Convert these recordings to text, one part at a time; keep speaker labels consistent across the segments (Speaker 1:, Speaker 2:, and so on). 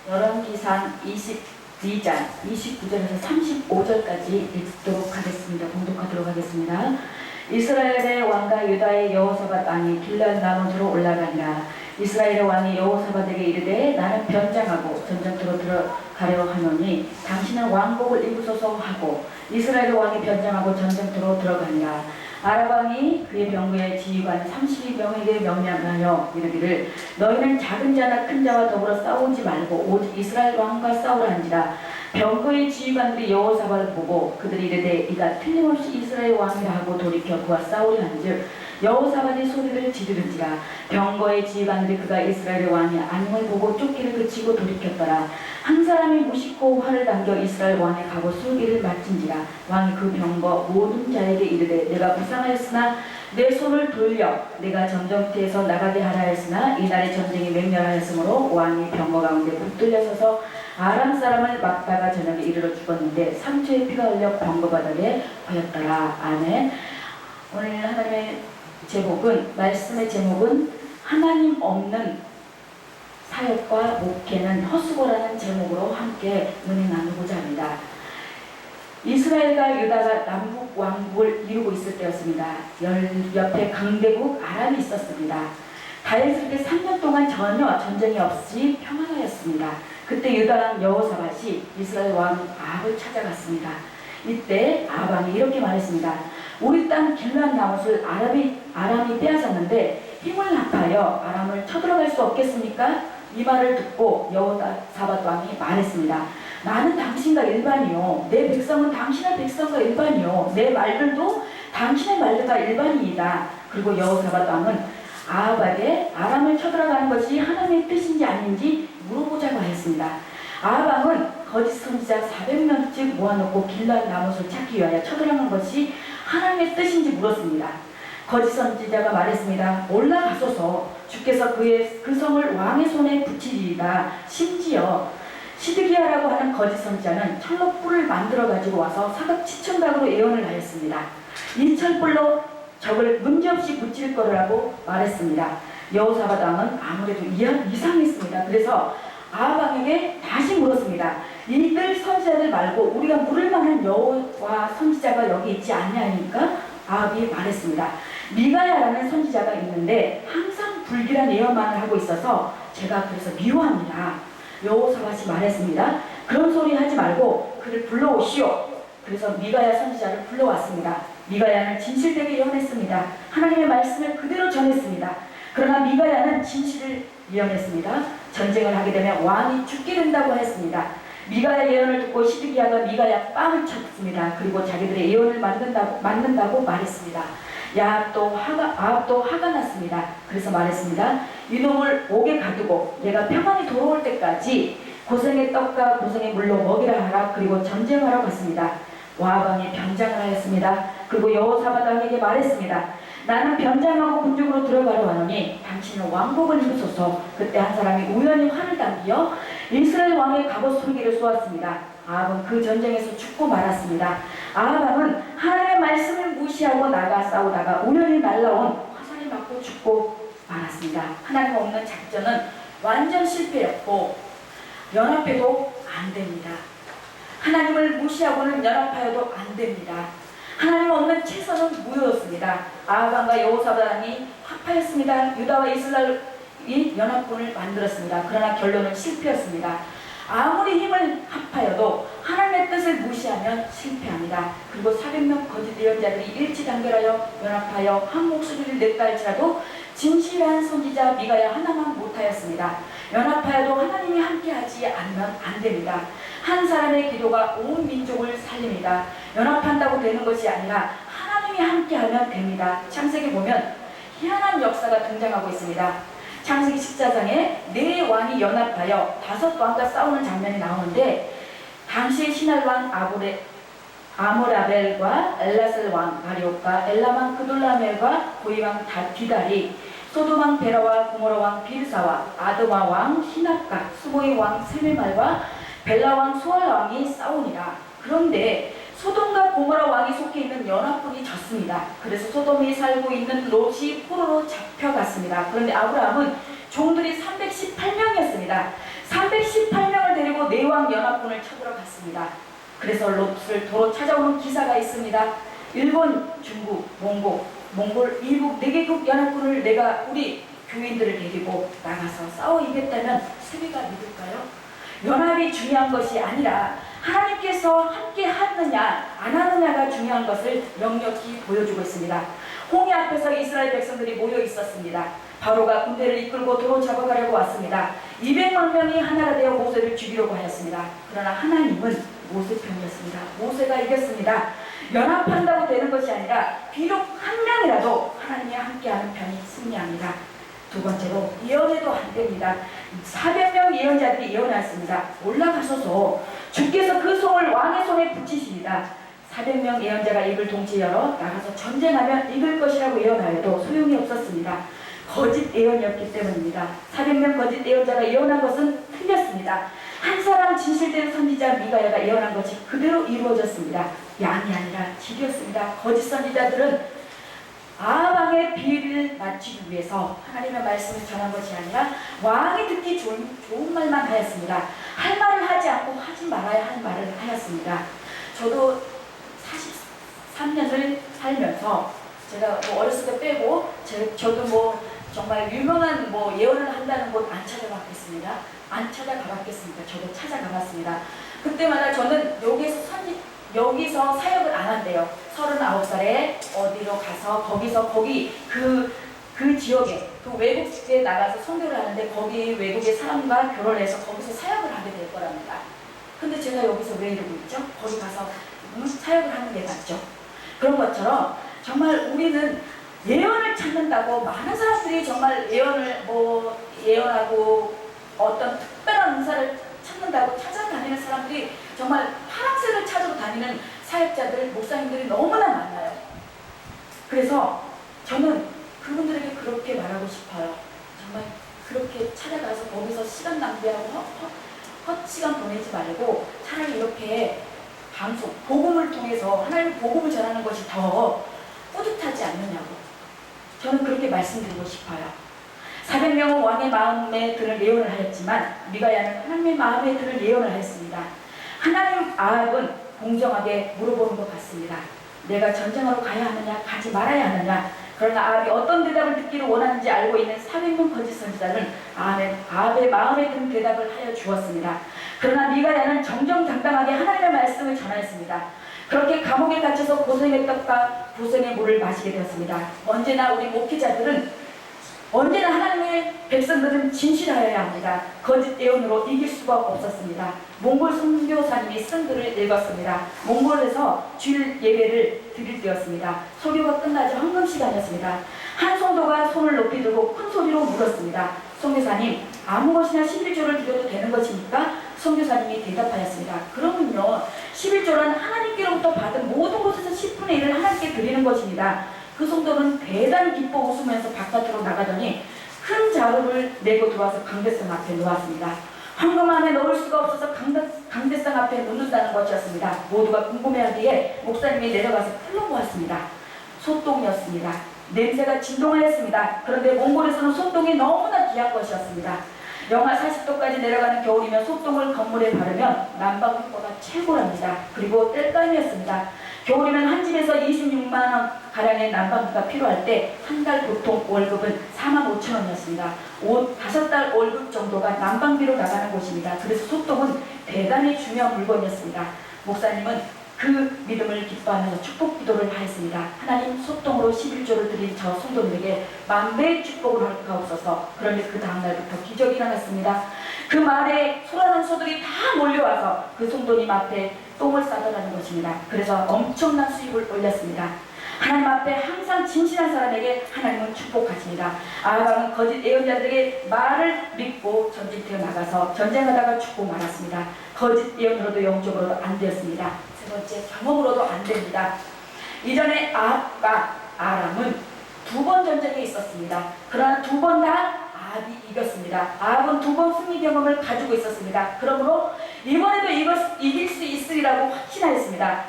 Speaker 1: 열왕기상 22장 29절에서 35절까지 읽도록 하겠습니다. 봉독하도록 하겠습니다. 이스라엘의 왕과 유다의 여호사밧 왕이 길앗 라못으로 올라가니라. 이스라엘의 왕이 여호사밧에게 이르되 나는 변장하고 전쟁터로 들어가려 하노니 당신은 왕복을 입으소서 하고 이스라엘의 왕이 변장하고 전쟁터로 들어가니라. 아랍 왕이 그의 병거의 지휘관 32명에게 명령하여 이르기를 너희는 작은 자나 큰 자와 더불어 싸우지 말고 오직 이스라엘 왕과 싸우라는지라. 병거의 지휘관들이 여호사밧을 보고 그들이 이르되 이가 틀림없이 이스라엘 왕이라 하고 돌이켜 그와 싸우려 한즉 여호사밧이 소리를 지르는지라. 병거의 지휘관들이 그가 이스라엘의 왕이 아님을 보고 쫓기를 그치고 돌이켰더라. 한 사람이 무심코 활을 당겨 이스라엘 왕의 가고 술기를 맞진지라. 왕이 그 병거 모든 자에게 이르되 내가 부상하였으나 내 손을 돌려 내가 전쟁터에서 나가게 하라 했으나 이날의 전쟁이 맹렬하였으므로 왕이 병거 가운데 붙들려 서서 아람 사람을 막다가 저녁에 이르러 죽었는데 상처에 피가 흘려 병거 바닥에 보였더라. 아멘. 오늘 하나님의 제목은, 말씀의 제목은 하나님 없는 사역과 목회는 헛수고라는 제목으로 함께 은혜 나누고자 합니다. 이스라엘과 유다가 남북 왕국을 이루고 있을 때였습니다. 옆에 강대국 아람이 있었습니다. 다행스럽게 3년 동안 전혀 전쟁이 없이 평안하였습니다. 그때 유다 왕 여호사밧이 이스라엘 왕 아합을 찾아갔습니다. 이때 아합 왕이 이렇게 말했습니다. 우리 땅 길앗 라못을 아람이 빼앗았는데 힘을 합하여 아람을 쳐들어갈 수 없겠습니까? 이 말을 듣고 여호사밧 왕이 말했습니다. 나는 당신과 일반이요, 내 백성은 당신의 백성과 일반이요, 내 말들도 당신의 말들과 일반이이다. 그리고 여호사밧 왕은 아합에게 아람을 쳐들어가는 것이 하나님의 뜻인지 아닌지 물어보자고 하였습니다. 아합 왕은 거짓 선지자 400명쯤 모아놓고 길앗 라못을 찾기 위하여 쳐들어간 것이 하나님의 뜻인지 물었습니다. 거짓 선지자가 말했습니다. 올라가소서 주께서 그 성을 왕의 손에 붙이리이다. 심지어 시드기야라고 하는 거짓 선지자는 철로 뿔을 만들어 가지고 와서 사각 7,000각으로 예언을 하였습니다. 이 철뿔로 적을 문제없이 붙일 거라고 말했습니다. 여호사밧 왕은 아무래도 이상했습니다. 그래서 아합 왕에게 다시 물었습니다. 이들 선지자들 말고 우리가 물을 만한 여호와 선지자가 여기 있지 않냐니까 아합이 말했습니다. 미가야라는 선지자가 있는데 항상 불길한 예언만을 하고 있어서 제가 그래서 미워합니다. 여호사밧이 말했습니다. 그런 소리 하지 말고 그를 불러오시오. 그래서 미가야 선지자를 불러왔습니다. 미가야는 진실되게 예언했습니다. 하나님의 말씀을 그대로 전했습니다. 그러나 미가야는 진실을 예언했습니다. 전쟁을 하게 되면 왕이 죽게 된다고 했습니다. 미가야 예언을 듣고 시드기야가 미가야 뺨을 쳤습니다. 그리고 자기들의 예언을 만든다고 말했습니다. 아합도 화가 났습니다. 그래서 말했습니다. 이놈을 옥에 가두고 내가 평안히 돌아올 때까지 고생의 떡과 고생의 물로 먹이라 하라. 그리고 전쟁하러 갔습니다. 아합 왕이 변장을 하였습니다. 그리고 여호사밧 왕에게 말했습니다. 나는 변장하고 군중으로 들어가려 하노니 당신은 왕복을 입으소서. 그때 한 사람이 우연히 활을 당겨 이스라엘 왕의 갑옷 솔기를 쏘았습니다. 아합은 그 전쟁에서 죽고 말았습니다. 아합 왕은 하나님의 말씀을 무시하고 나가 싸우다가 우연히 날라온 화살에 맞고 죽고 말았습니다. 하나님 없는 작전은 완전 실패였고 연합해도 안 됩니다. 하나님을 무시하고는 연합하여도 안 됩니다. 하나님 없는 최선은 무효였습니다. 아합 왕과 여호사밧 왕이 합하였습니다. 유다와 이스라엘이 연합군을 만들었습니다. 그러나 결론은 실패였습니다. 아무리 힘을 합하여도 하나님의 뜻을 무시하면 실패합니다. 그리고 400명 거짓 예언자들이 일치단결하여 연합하여 한 목소리를 냈다 할지라도 진실한 선지자 미가야 하나만 못하였습니다. 연합하여도 하나님이 함께하지 않으면 안 됩니다. 한 사람의 기도가 온 민족을 살립니다. 연합한다고 되는 것이 아니라 하나님이 함께하면 됩니다. 창세기 보면 희한한 역사가 등장하고 있습니다. 창세기 14장에 4왕이 연합하여 5왕과 싸우는 장면이 나오는데 당시의 신할 왕 아모라벨과 엘라셀 왕 아리옥과 엘람 왕 그돌라멜과 고이 왕 디달이 소돔 왕 베라와 고모라 왕 비르사와 아드마 왕 시납과 수보이 왕 세메말과 벨라 왕 수알라 왕이 싸우니라. 그런데 소돔과 고모라 왕이 속해 있는 연합군이 졌습니다. 그래서 소돔이 살고 있는 롯이 포로로 잡혀갔습니다. 그런데 아브라함은 종들이 318명이었습니다. 318명 아람 연합군을 쳐들어 갔습니다. 그래서 롯을 도로 찾아오는 기사가 있습니다. 일본, 중국, 몽골, 일국 4개국 연합군을 내가 우리 교인들을 데리고 나가서 싸워 이겼다면 세계가 믿을까요? 연합이 중요한 것이 아니라 하나님께서 함께 하느냐 안 하느냐가 중요한 것을 명확히 보여주고 있습니다. 홍해 앞에서 이스라엘 백성들이 모여 있었습니다. 바로가 군대를 이끌고 도로 잡아가려고 왔습니다. 200만 명이 하나가 되어 모세를 죽이려고 하였습니다. 그러나 하나님은 모세 편이었습니다. 모세가 이겼습니다. 연합한다고 되는 것이 아니라 비록 한 명이라도 하나님이 함께하는 편이 승리합니다. 두 번째로 예언해도 안 됩니다. 400명 예언자들이 예언하였습니다. 올라가셔서 주께서 그 손을 왕의 손에 붙이십니다. 400명 예언자가 입을 동시에 열어 나가서 전쟁하면 이길 것이라고 예언하여도 소용이 없었습니다. 거짓 예언이었기 때문입니다. 400명 거짓 예언자가 예언한 것은 틀렸습니다. 한 사람 진실된 선지자 미가야가 예언한 것이 그대로 이루어졌습니다. 양이 아니라 질이었습니다. 거짓 선지자들은 아합왕의 비위를 맞추기 위해서 하나님의 말씀을 전한 것이 아니라 왕이 듣기 좋은 말만 하였습니다. 할 말을 하지 않고 하지 말아야 할 말을 하였습니다. 저도 43년을 살면서 제가 어렸을 때 빼고 저도 정말 유명한 예언을 한다는 곳 안 찾아봤겠습니다. 안 찾아가봤겠습니다. 저도 찾아가봤습니다. 그때마다 저는 여기서 사역을 안 한대요. 39살에 어디로 가서 거기 그 지역에 그 외국에 나가서 선교를 하는데 거기 외국의 사람과 결혼해서 거기서 사역을 하게 될 거랍니다. 근데 제가 여기서 왜 이러고 있죠? 거기 가서 사역을 하는 게 낫죠. 그런 것처럼 정말 우리는 예언을 찾는다고 많은 사람들이 정말 예언하고 어떤 특별한 은사를 찾는다고 찾아다니는 사람들이 정말 파랑새를 찾으러 다니는 사역자들, 목사님들이 너무나 많아요. 그래서 저는 그분들에게 그렇게 말하고 싶어요. 정말 그렇게 찾아가서 거기서 시간 낭비하고 헛시간 보내지 말고 차라리 이렇게 방송, 복음을 통해서 하나님의 복음을 전하는 것이 더 뿌듯하지 않느냐고 저는 그렇게 말씀드리고 싶어요. 400명은 왕의 마음에 드는 예언을 하였지만 미가야는 하나님의 마음에 드는 예언을 하였습니다. 하나님 아합은 공정하게 물어보는 것 같습니다. 내가 전쟁하러 가야 하느냐 가지 말아야 하느냐. 그러나 아합이 어떤 대답을 듣기를 원하는지 알고 있는 400명 거짓 선지자는 아합의 마음에 드는 대답을 하여 주었습니다. 그러나 미가야는 정정당당하게 하나님의 말씀을 전하였습니다. 그렇게 감옥에 갇혀서 고생의 떡과 고생의 물을 마시게 되었습니다. 언제나 우리 목회자들은 언제나 하나님의 백성들은 진실하여야 합니다. 거짓 예언으로 이길 수가 없었습니다. 몽골 선교사님이 쓴 글을 읽었습니다. 몽골에서 주일 예배를 드릴 때였습니다. 설교가 끝나자 헌금 시간이었습니다. 한 성도가 손을 높이 들고 큰 소리로 물었습니다. 선교사님, 아무 것이나 11조를 드려도 되는 것입니까? 선교사님이 대답하였습니다. 그러면요, 11조란 하나님께로부터 받은 모든 것에서 10분의 1을 하나님께 드리는 것입니다. 그 성도는 대단히 기뻐 웃으면서 바깥으로 나가더니 큰 자루를 내고 들어와서 강대상 앞에 놓았습니다. 황금 안에 넣을 수가 없어서 강대상 앞에 놓는다는 것이었습니다. 모두가 궁금해하기에 목사님이 내려가서 풀러보았습니다. 소똥이었습니다. 냄새가 진동하였습니다. 그런데 몽골에서는 소똥이 너무나 귀한 것이었습니다. 영하 40도까지 내려가는 겨울이면 소똥을 건물에 바르면 난방비보다 최고랍니다. 그리고 땔감이었습니다. 겨울이면 한 집에서 26만원 가량의 난방비가 필요할 때 한 달 보통 월급은 45,000원이었습니다. 5달 월급 정도가 난방비로 나가는 곳입니다. 그래서 소똥은 대단히 중요한 물건이었습니다. 목사님은 그 믿음을 기뻐하면서 축복 기도를 하였습니다. 하나님, 소똥으로 11조를 드린 저 성도님에게 만배의 축복을 하옵소서. 그런데 그 다음날부터 기적이 일어났습니다. 그 말에 소란한 소들이 다 몰려와서 그 성도님 앞에 똥을 싸더라는 것입니다. 그래서 엄청난 수입을 올렸습니다. 하나님 앞에 항상 진실한 사람에게 하나님은 축복하십니다. 아합은 거짓 예언자들에게 말을 믿고 전쟁터에 나가서 전쟁하다가 죽고 말았습니다. 거짓 예언으로도 영적으로도 안 되었습니다. 세 번째, 경험으로도 안 됩니다. 이전에 아합과 아람은 2번 전쟁이 있었습니다. 그러나 2번 다 아합이 이겼습니다. 아합은 2번 승리 경험을 가지고 있었습니다. 그러므로 이번에도 이길 수 있으리라고 확신하였습니다.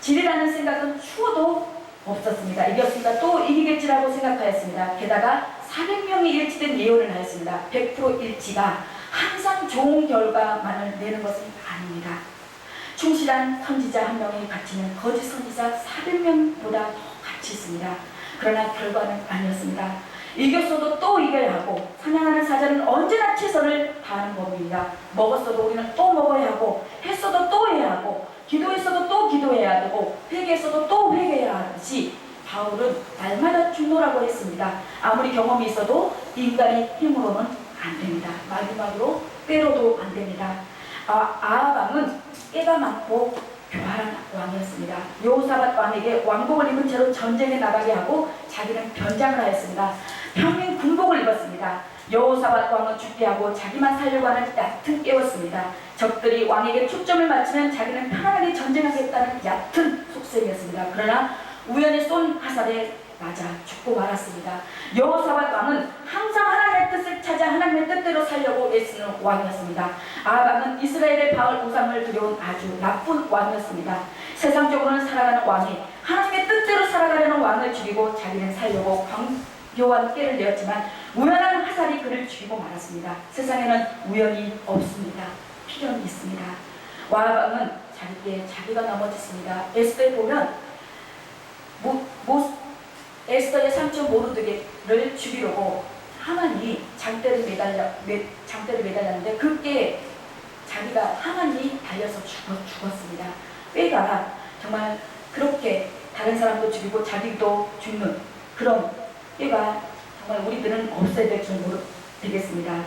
Speaker 1: 지리라는 생각은 추워도 없었습니다. 이겼습니다. 또 이기겠지라고 생각하였습니다. 게다가 400명이 일치된 예언을 하였습니다. 100% 일치가 항상 좋은 결과만을 내는 것은 아닙니다. 충실한 선지자 한 명의 가치는 거짓 선지자 400명보다 더 가치 있습니다. 그러나 결과는 아니었습니다. 이겼어도 또 이겨야 하고, 사냥하는 사자는 언제나 최선을 다하는 법입니다. 먹었어도 우리는 또 먹어야 하고, 했어도 또 해야 하고, 기도했어도 또 기도해야 되고, 회개했어도 또 회개해야 하듯이 바울은 날마다 충노라고 했습니다. 아무리 경험이 있어도 인간의 힘으로는 안 됩니다. 마지막으로 때로도 안 됩니다. 아합왕은 깨가 많고 교활한 왕이었습니다. 여호사밧 왕에게 왕복을 입은 채로 전쟁에 나가게 하고 자기는 변장을 하였습니다. 평민 군복을 입었습니다. 여호사밧 왕은 죽게 하고 자기만 살려고 하는 얕은 깨였습니다. 적들이 왕에게 초점을 맞추면 자기는 편안하게 전쟁하겠다는 얕은 속셈이었습니다. 그러나 우연히 쏜 화살에 맞아 죽고 말았습니다. 여호사밧 왕은 항상 하나님의 뜻을 찾아 하나님의 뜻대로 살려고 애쓰는 왕이었습니다. 아합은 이스라엘의 바알 우상을 들여온 아주 나쁜 왕이었습니다. 세상적으로는 살아가는 왕이 하나님의 뜻대로 살아가려는 왕을 죽이고 자기는 살려고 광교한 깨를 내었지만 우연한 화살이 그를 죽이고 말았습니다. 세상에는 우연이 없습니다. 필연이 있습니다. 아합은 자기가 넘어졌습니다. 에스더에 보면 에스더의 삼촌 모르드게를 죽이려고 하만이 장대를 매달렸는데 그게 자기가 하만이 달려서 죽었습니다. 꾀가 정말 그렇게 다른 사람도 죽이고 자기도 죽는 그런 꾀가 정말 우리들은 없애야 될 줄 되겠습니다.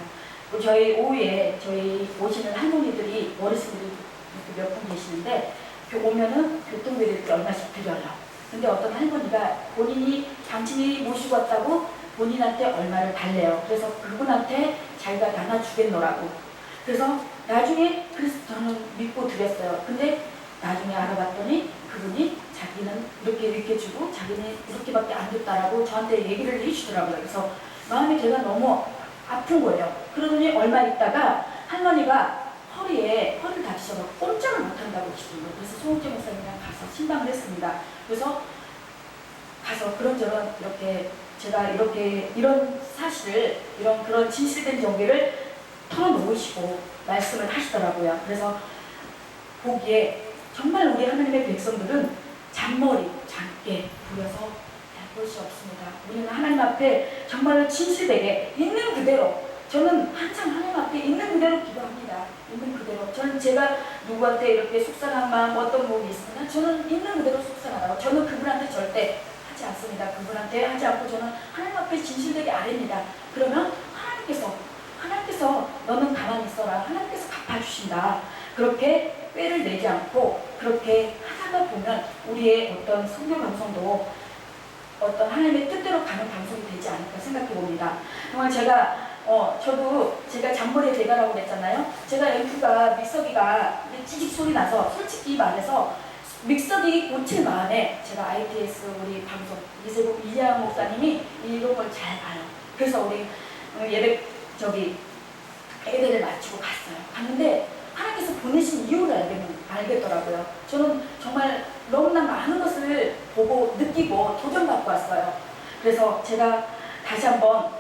Speaker 1: 저희 오후에 저희 오시는 할머니들이 어르신들이 몇 분 계시는데 오면은 교통비를 얼마씩 드려요. 근데 어떤 할머니가 본인이 당신이 모시고 왔다고 본인한테 얼마를 달래요. 그래서 그분한테 자기가 나눠주겠노라고. 그래서 나중에 저는 믿고 드렸어요. 근데 나중에 알아봤더니 그분이 자기는 이렇게 주고 자기는 이렇게밖에 안 줬다라고 저한테 얘기를 해주더라고요. 그래서 마음이 제가 너무 아픈 거예요. 그러더니 얼마 있다가 할머니가 허리를 다치셔서 꼼짝을 못한다고 하시더라고요. 그래서 송옥재 목사님이랑 가서 신방을 했습니다. 그래서 가서 그런저런 이렇게 제가 이런 사실을 그런 진실된 정보를 털어놓으시고 말씀을 하시더라고요. 그래서 보기에 정말 우리 하나님의 백성들은 잔머리, 잔깨 부려서 할 것이 없습니다. 우리는 하나님 앞에 정말로 진실되게 있는 그대로 저는 항상 하나님 앞에 있는 그대로 기도합니다. 있는 그대로. 저는 제가 누구한테 이렇게 속상한 마음 어떤 몸이 있으면 저는 있는 그대로 속상하다고. 저는 그분한테 절대 하지 않습니다. 그분한테 하지 않고 저는 하나님 앞에 진실되게 아뢰입니다. 그러면 하나님께서 너는 가만히 있어라. 하나님께서 갚아주신다. 그렇게 꾀를 내지 않고 그렇게 하다가 보면 우리의 어떤 선교 방송도 어떤 하나님의 뜻대로 가는 방송이 되지 않을까 생각해 봅니다. 정말 저도 제가 잔머리에 대가라고 그랬잖아요. 제가 앰프가 믹서기가 찌직 소리 나서 솔직히 말해서 믹서기 고칠 마음에 제가 ITS 우리 방송 이재국 목사님이 이런 걸 잘 봐요. 그래서 우리 예배를 마치고 갔어요. 갔는데 하나님께서 보내신 이유를 알겠더라고요. 저는 정말 너무나 많은 것을 보고 느끼고 도전받고 왔어요. 그래서 제가 다시 한번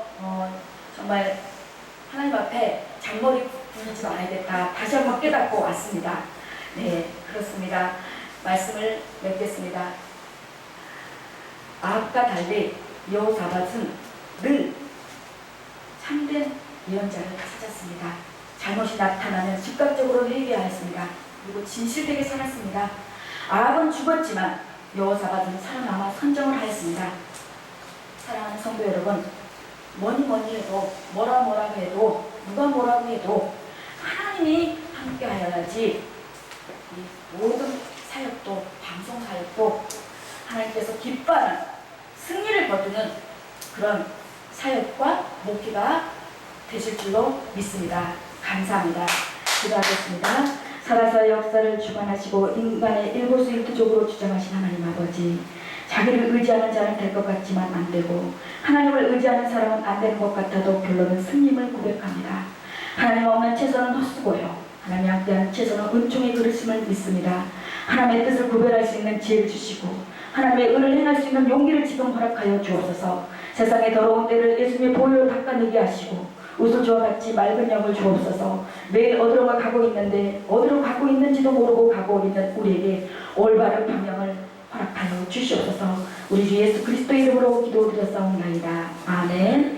Speaker 1: 정말 하나님 앞에 잔머리 굴리지 말아야겠다. 다시 한번 깨닫고 왔습니다. 네, 그렇습니다. 말씀을 맺겠습니다. 아합과 달리 여호사밧은 늘 참된 예언자를 찾았습니다. 잘못이 나타나면 즉각적으로 회개하였습니다. 그리고 진실되게 살았습니다. 아합은 죽었지만 여호사밧은 살아남아 선정을 하였습니다. 사랑하는 성도 여러분, 뭐니 해도 뭐라고 해도 누가 뭐라고 해도 하나님이 함께 하여야지 이 모든 사역도 방송 사역도 하나님께서 기뻐하는 승리를 거두는 그런 사역과 목회가 되실 줄로 믿습니다. 감사합니다. 기도하겠습니다. 살아서 역사를 주관하시고 인간의 일거수일투족으로 주장하신 하나님 아버지, 자기를 의지하는 자는 될 것 같지만 안 되고 하나님을 의지하는 사람은 안 되는 것 같아도 결론은 승림을 고백합니다. 하나님 없는 채소는 헛수고요, 하나님 함께하는 채소는 은총의 그릇임을 믿습니다. 하나님의 뜻을 구별할 수 있는 지혜를 주시고 하나님의 은을 행할 수 있는 용기를 지금 허락하여 주옵소서. 세상의 더러운 때를 예수님의 보혈로 닦아내게 하시고 우슬주와 같이 맑은 영을 주옵소서. 매일 어디로 가고 있는데 어디로 가고 있는지도 모르고 가고 있는 우리에게 올바른 방향을 허락하여 주시옵소서. 우리 주 예수 그리스도 이름으로 기도드렸사옵나이다. 아멘.